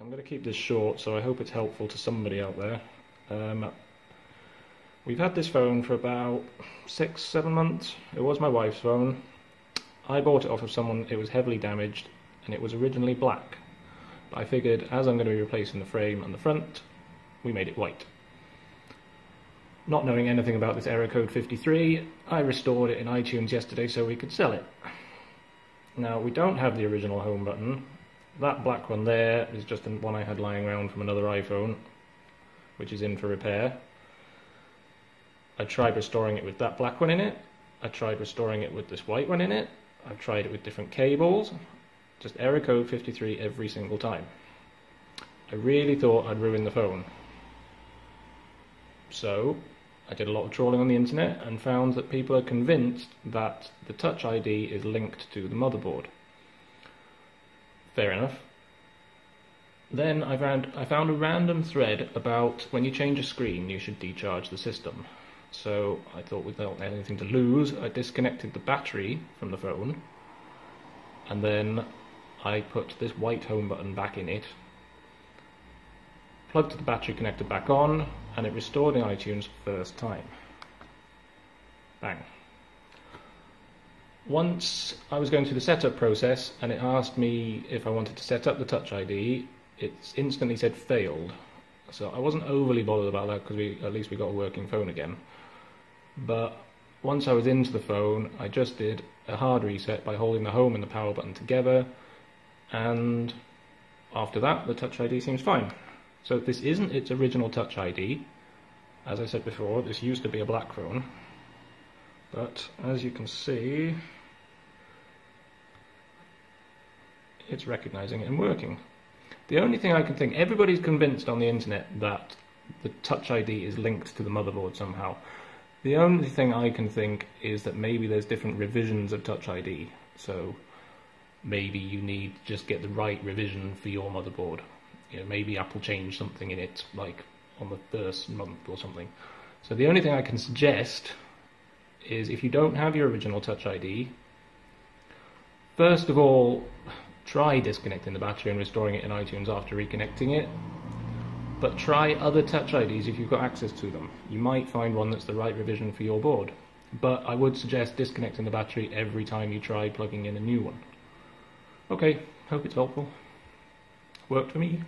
I'm going to keep this short, so I hope it's helpful to somebody out there. We've had this phone for about 6-7 months. It was my wife's phone. I bought it off of someone. It was heavily damaged, and it was originally black. But I figured, as I'm going to be replacing the frame and the front, we made it white. Not knowing anything about this error code 53, I restored it in iTunes yesterday so we could sell it. Now, we don't have the original home button. That black one there is just the one I had lying around from another iPhone, which is in for repair. I tried restoring it with that black one in it. I tried restoring it with this white one in it. I've tried it with different cables. Just error code 53 every single time. I really thought I'd ruined the phone. So I did a lot of trawling on the internet and found that people are convinced that the Touch ID is linked to the motherboard. Fair enough. Then I found a random thread about when you change a screen you should decharge the system. So I thought, without anything to lose, I disconnected the battery from the phone, and then I put this white home button back in it, plugged the battery connector back on, and it restored in iTunes first time. Bang. Once I was going through the setup process and it asked me if I wanted to set up the Touch ID, it instantly said failed. So I wasn't overly bothered about that because at least we got a working phone again. But once I was into the phone, I just did a hard reset by holding the home and the power button together, and after that the Touch ID seems fine. So this isn't its original Touch ID. As I said before, this used to be a black phone, but as you can see, it's recognizing it and working. The only thing I can think, everybody's convinced on the internet that the Touch ID is linked to the motherboard somehow. The only thing I can think is that maybe there's different revisions of Touch ID, so maybe you need to just get the right revision for your motherboard. You know, maybe Apple changed something in it, like on the first month or something. So the only thing I can suggest is, if you don't have your original Touch ID, first of all, try disconnecting the battery and restoring it in iTunes after reconnecting it. But try other Touch IDs if you've got access to them. You might find one that's the right revision for your board. But I would suggest disconnecting the battery every time you try plugging in a new one. Okay, hope it's helpful. Worked for me.